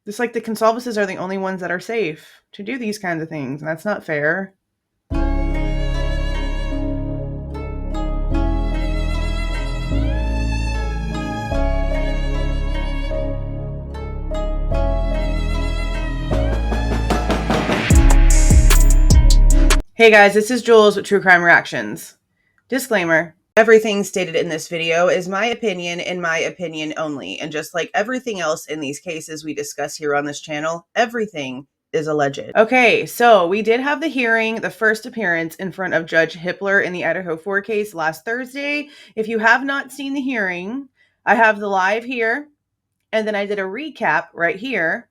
Just like the Goncalveses are the only ones that are safe to do these kinds of things, and that's not fair. Hey guys, this is Jules with True Crime Reactions. Disclaimer. Everything stated in this video is my opinion and my opinion only, and just like everything else in these cases we discuss here on this channel, everything is alleged. Okay, so we did have the hearing, the first appearance in front of Judge Hippler in the Idaho 4 case last Thursday. If you have not seen the hearing, I have the live here, and then I did a recap right here.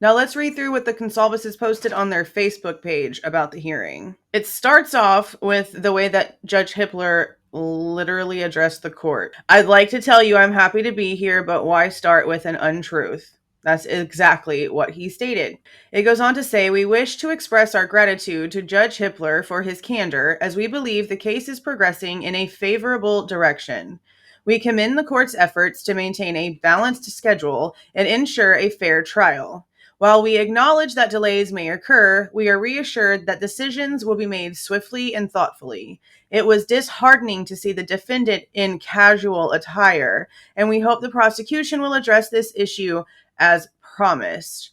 Now let's read through what the Goncalveses posted on their Facebook page about the hearing. It starts off with the way that Judge Hippler literally addressed the court. I'd like to tell you I'm happy to be here, but why start with an untruth? That's exactly what he stated. It goes on to say, we wish to express our gratitude to Judge Hippler for his candor, as we believe the case is progressing in a favorable direction. We commend the court's efforts to maintain a balanced schedule and ensure a fair trial. While we acknowledge that delays may occur, we are reassured that decisions will be made swiftly and thoughtfully. It was disheartening to see the defendant in casual attire, and we hope the prosecution will address this issue as promised.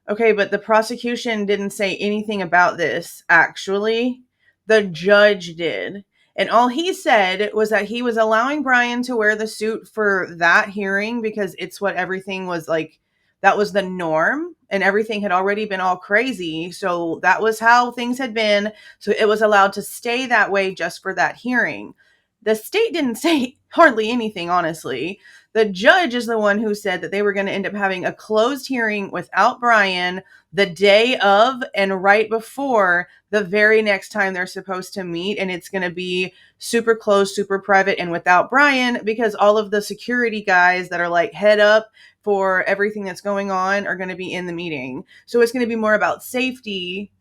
Okay, but the prosecution didn't say anything about this, actually. The judge did. And all he said was that he was allowing Bryan to wear the suit for that hearing because it's what everything was like. That was the norm, and everything had already been all crazy. So that was how things had been. So it was allowed to stay that way just for that hearing. The state didn't say hardly anything, honestly. The judge is the one who said that they were going to end up having a closed hearing without Bryan the day of and right before the very next time they're supposed to meet. And it's going to be super close, super private, and without Bryan, because all of the security guys that are like head up for everything that's going on are going to be in the meeting. So it's going to be more about safety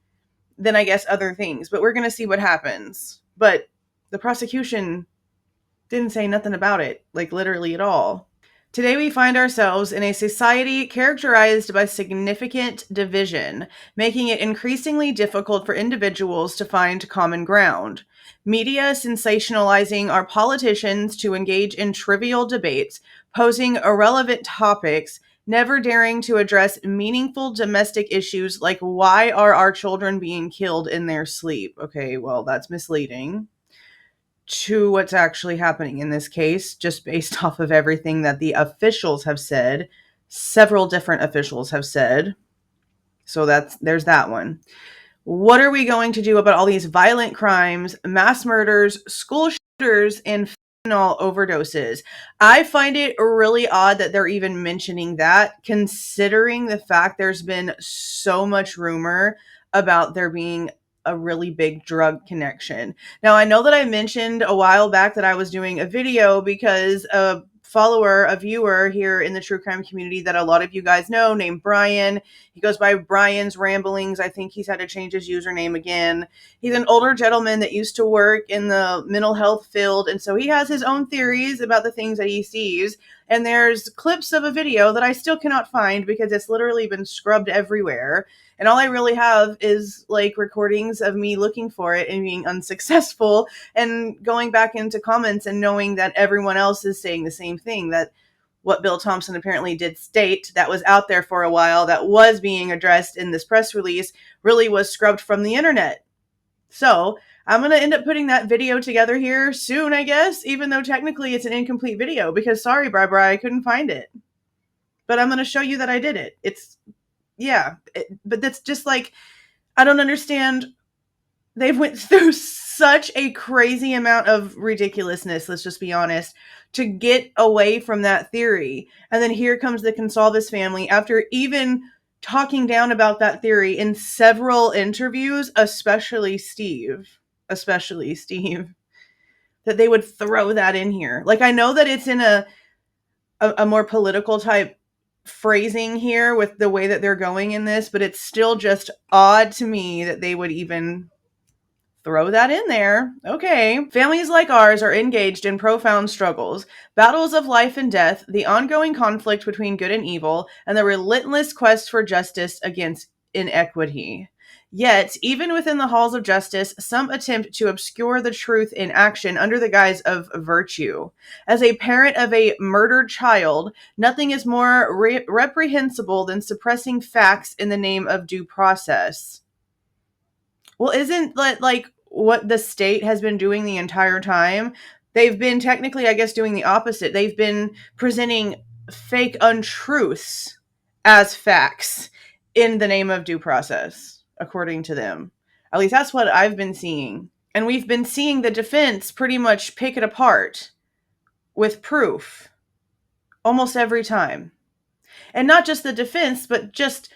than, I guess, other things. But we're going to see what happens. But the prosecution didn't say nothing about it, like literally at all. Today we find ourselves in a society characterized by significant division, making it increasingly difficult for individuals to find common ground. Media sensationalizing our politicians to engage in trivial debates, posing irrelevant topics, never daring to address meaningful domestic issues like why are our children being killed in their sleep? Okay, well, that's misleading to what's actually happening in this case, just based off of everything that the officials have said. Several different officials have said. So there's that one. What are we going to do about all these violent crimes, mass murders, school shooters, and fentanyl overdoses? I find it really odd that they're even mentioning that, considering the fact there's been so much rumor about there being a really big drug connection. Now, I know that I mentioned a while back that I was doing a video because a viewer here in the true crime community that a lot of you guys know, named Bryan. He goes by Bryan's Ramblings. I think he's had to change his username again. He's an older gentleman that used to work in the mental health field, and so he has his own theories about the things that he sees. And there's clips of a video that I still cannot find because it's literally been scrubbed everywhere. And all I really have is like recordings of me looking for it and being unsuccessful and going back into comments and knowing that everyone else is saying the same thing, that what Bill Thompson apparently did state that was out there for a while that was being addressed in this press release really was scrubbed from the internet. So I'm going to end up putting that video together here soon, I guess, even though technically it's an incomplete video because sorry, Bri, I couldn't find it. But I'm going to show you that I did it. But that's just like, I don't understand. They've went through such a crazy amount of ridiculousness, let's just be honest, to get away from that theory. And then here comes the Goncalves family after even talking down about that theory in several interviews, especially Steve, that they would throw that in here. Like, I know that it's in a more political type phrasing here with the way that they're going in this, but it's still just odd to me that they would even throw that in there. Okay. Families like ours are engaged in profound struggles, battles of life and death, the ongoing conflict between good and evil, and the relentless quest for justice against inequity. Yet, even within the halls of justice, some attempt to obscure the truth in action under the guise of virtue. As a parent of a murdered child, nothing is more reprehensible than suppressing facts in the name of due process. Well, isn't that like what the state has been doing the entire time? They've been technically, I guess, doing the opposite. They've been presenting fake untruths as facts in the name of due process, according to them. At least that's what I've been seeing. And we've been seeing the defense pretty much pick it apart with proof almost every time. And not just the defense, but just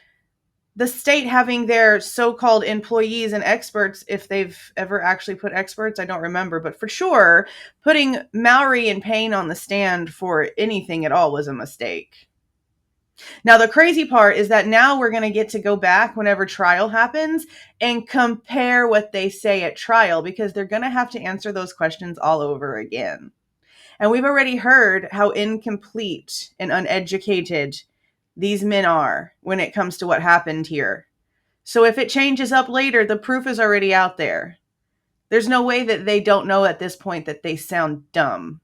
the state having their so-called employees and experts, if they've ever actually put experts, I don't remember, but for sure, putting Mallory and Payne on the stand for anything at all was a mistake. Now, the crazy part is that now we're going to get to go back whenever trial happens and compare what they say at trial, because they're going to have to answer those questions all over again. And we've already heard how incomplete and uneducated these men are when it comes to what happened here. So if it changes up later, the proof is already out there. There's no way that they don't know at this point that they sound dumb.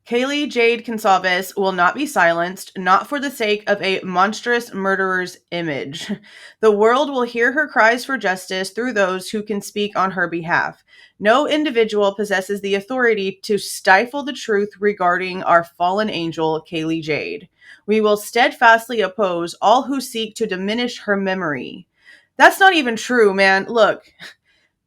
Kaylee Jade Goncalves will not be silenced, not for the sake of a monstrous murderer's image. The world will hear her cries for justice through those who can speak on her behalf. No individual possesses the authority to stifle the truth regarding our fallen angel, Kaylee Jade. We will steadfastly oppose all who seek to diminish her memory. That's not even true, man. Look,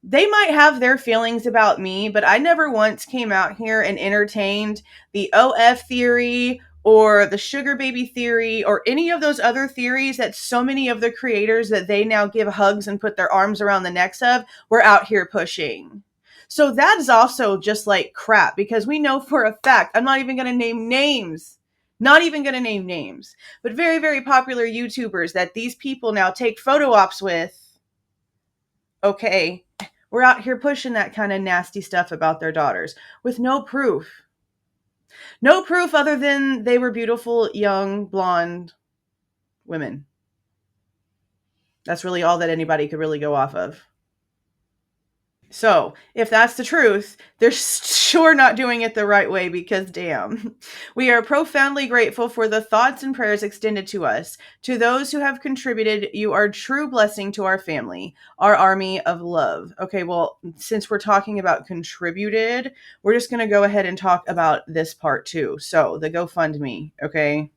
they might have their feelings about me, but I never once came out here and entertained the OF theory or the sugar baby theory or any of those other theories that so many of the creators that they now give hugs and put their arms around the necks of were out here pushing. So that is also just like crap, because we know for a fact, I'm not even going to name names. Not even going to name names, but very, very popular YouTubers that these people now take photo ops with. Okay, we're out here pushing that kind of nasty stuff about their daughters with no proof. No proof other than they were beautiful, young, blonde women. That's really all that anybody could really go off of. So, if that's the truth, they're sure not doing it the right way, because damn. We are profoundly grateful for the thoughts and prayers extended to us. To those who have contributed, you are a true blessing to our family, our army of love. Okay, well, since we're talking about contributed, we're just going to go ahead and talk about this part too. So, the GoFundMe, okay?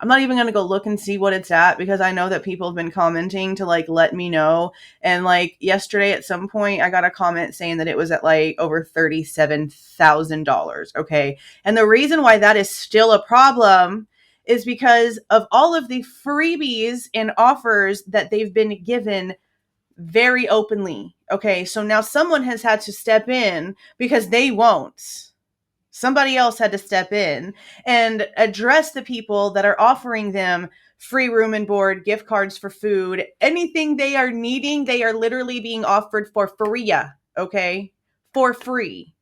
I'm not even going to go look and see what it's at, because I know that people have been commenting to like let me know. And like yesterday at some point, I got a comment saying that it was at like over $37,000. Okay. And the reason why that is still a problem is because of all of the freebies and offers that they've been given very openly. Okay. So now someone has had to step in, because they won't. Somebody else had to step in and address the people that are offering them free room and board, gift cards for food, anything they are needing. They are literally being offered for free. Okay. For free.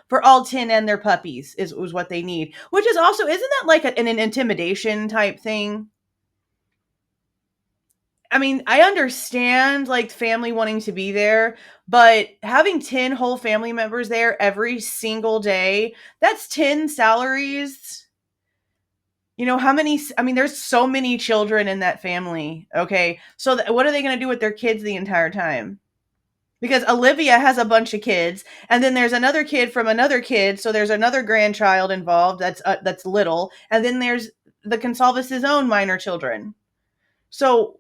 For all 10 and their puppies is what they need, which is also, isn't that like an intimidation type thing? I mean, I understand like family wanting to be there, but having 10 whole family members there every single day, that's 10 salaries. You know, how many, I mean, there's so many children in that family. Okay. So what are they going to do with their kids the entire time? Because Olivia has a bunch of kids, and then there's another kid from another kid. So there's another grandchild involved that's little. And then there's the Goncalves' own minor children. So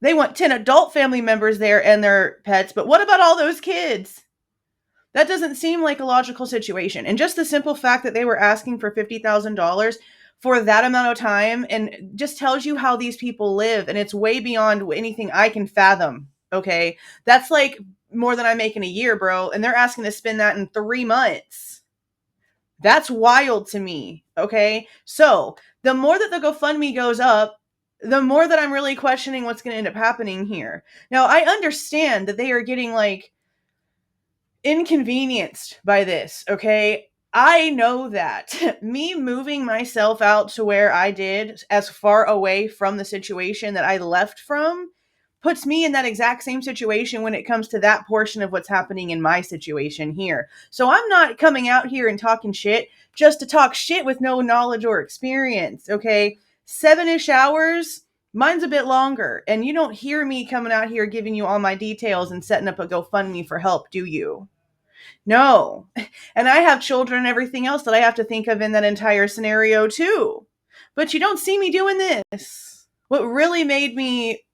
they want 10 adult family members there and their pets, but what about all those kids? That doesn't seem like a logical situation. And just the simple fact that they were asking for $50,000 for that amount of time, and just tells you how these people live, and it's way beyond anything I can fathom, okay? That's like more than I make in a year, bro, and they're asking to spend that in 3 months. That's wild to me, okay? So, the more that the GoFundMe goes up, the more that I'm really questioning what's going to end up happening here. Now, I understand that they are getting like inconvenienced by this, okay? I know that me moving myself out to where I did, as far away from the situation that I left from, puts me in that exact same situation when it comes to that portion of what's happening in my situation here. So I'm not coming out here and talking shit just to talk shit with no knowledge or experience, okay? 7-ish hours, mine's a bit longer, and you don't hear me coming out here giving you all my details and setting up a GoFundMe for help, do you? No. And I have children and everything else that I have to think of in that entire scenario too. But you don't see me doing this. What really made me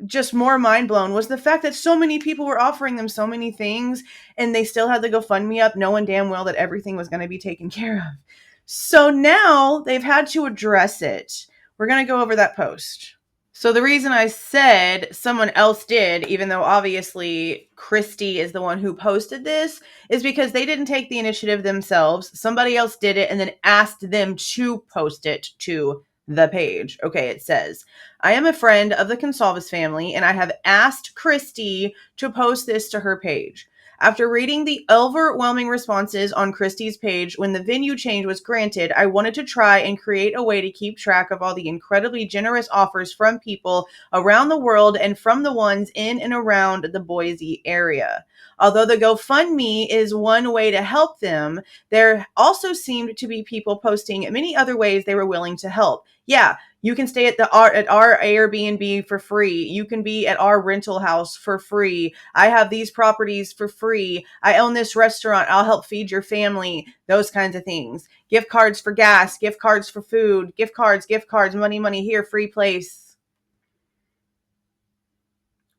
just more mind blown was the fact that so many people were offering them so many things and they still had the GoFundMe up, knowing damn well that everything was going to be taken care of. So now they've had to address it. We're going to go over that post. So the reason I said someone else did, even though obviously Christy is the one who posted this, is because they didn't take the initiative themselves. Somebody else did it and then asked them to post it to the page. Okay, it says, I am a friend of the Goncalves family and I have asked Christy to post this to her page. After reading the overwhelming responses on Christy's page when the venue change was granted, I wanted to try and create a way to keep track of all the incredibly generous offers from people around the world and from the ones in and around the Boise area. Although the GoFundMe is one way to help them, there also seemed to be people posting many other ways they were willing to help. Yeah, you can stay at our Airbnb for free. You can be at our rental house for free. I have these properties for free. I own this restaurant. I'll help feed your family. Those kinds of things. Gift cards for gas, gift cards for food, gift cards, money here, free place.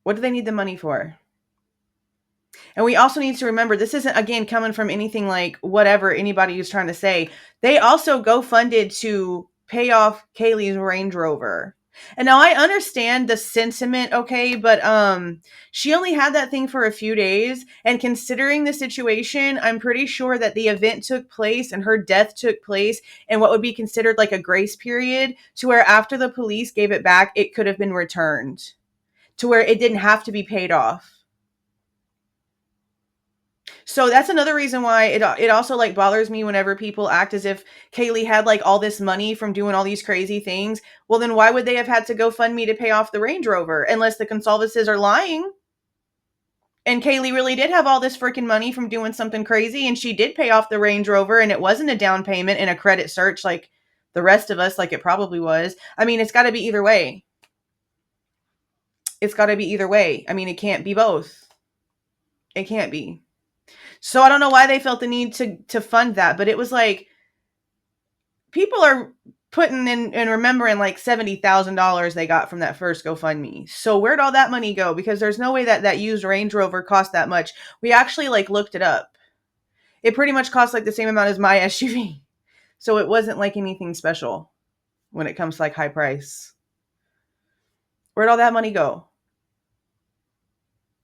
What do they need the money for? And we also need to remember, this isn't, again, coming from anything like whatever anybody is trying to say. They also GoFunded to pay off Kaylee's Range Rover. And now I understand the sentiment, okay, but she only had that thing for a few days. And considering the situation, I'm pretty sure that the event took place and her death took place in what would be considered like a grace period, to where after the police gave it back, it could have been returned, to where it didn't have to be paid off. So that's another reason why it also like bothers me whenever people act as if Kaylee had like all this money from doing all these crazy things. Well, then why would they have had to GoFundMe to pay off the Range Rover, unless the Goncalveses are lying? And Kaylee really did have all this freaking money from doing something crazy, and she did pay off the Range Rover, and it wasn't a down payment and a credit search like the rest of us, like it probably was. I mean, it's got to be either way. It's got to be either way. I mean, it can't be both. It can't be. So I don't know why they felt the need to fund that, but it was like, people are putting in and remembering like $70,000 they got from that first GoFundMe. So where'd all that money go? Because there's no way that used Range Rover cost that much. We actually like looked it up. It pretty much cost like the same amount as my SUV. So it wasn't like anything special when it comes to like high price. Where'd all that money go?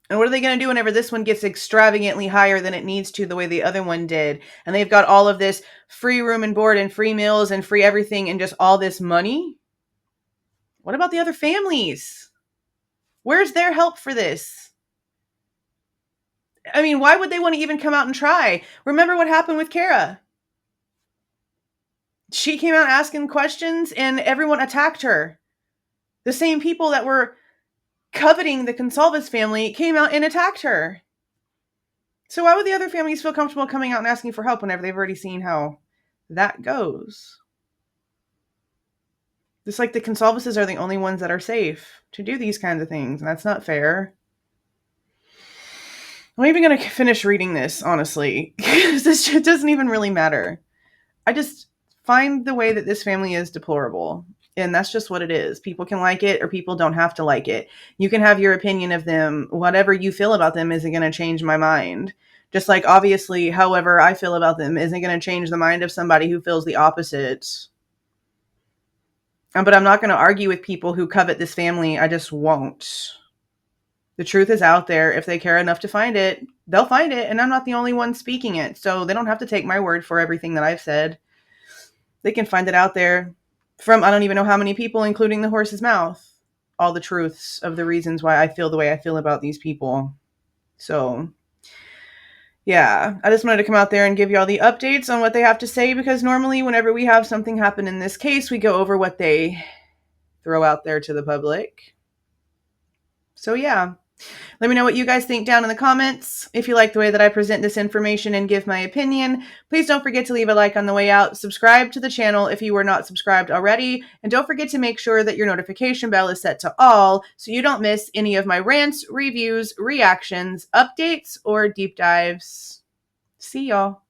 And what are they going to do whenever this one gets extravagantly higher than it needs to, the way the other one did? And they've got all of this free room and board and free meals and free everything and just all this money? What about the other families? Where's their help for this? I mean, why would they want to even come out and try? Remember what happened with Kara? She came out asking questions and everyone attacked her. The same people that were coveting the Goncalves family came out and attacked her. So why would the other families feel comfortable coming out and asking for help whenever they've already seen how that goes? Just like the Goncalveses are the only ones that are safe to do these kinds of things, and that's not fair. I'm not even going to finish reading this, honestly, because this shit doesn't even really matter. I just find the way that this family is deplorable. And that's just what it is. People can like it or people don't have to like it. You can have your opinion of them. Whatever you feel about them isn't going to change my mind. Just like, obviously, however I feel about them isn't going to change the mind of somebody who feels the opposite. But I'm not going to argue with people who covet this family. I just won't. The truth is out there. If they care enough to find it, they'll find it. And I'm not the only one speaking it. So they don't have to take my word for everything that I've said. They can find it out there from I don't even know how many people, including the horse's mouth. All the truths of the reasons why I feel the way I feel about these people. So Yeah, I just wanted to come out there and give you all the updates on what they have to say, because normally whenever we have something happen in this case, we go over what they throw out there to the public. So yeah, let me know what you guys think down in the comments. If you like the way that I present this information and give my opinion, please don't forget to leave a like on the way out. Subscribe to the channel if you were not subscribed already. And don't forget to make sure that your notification bell is set to all so you don't miss any of my rants, reviews, reactions, updates, or deep dives. See y'all.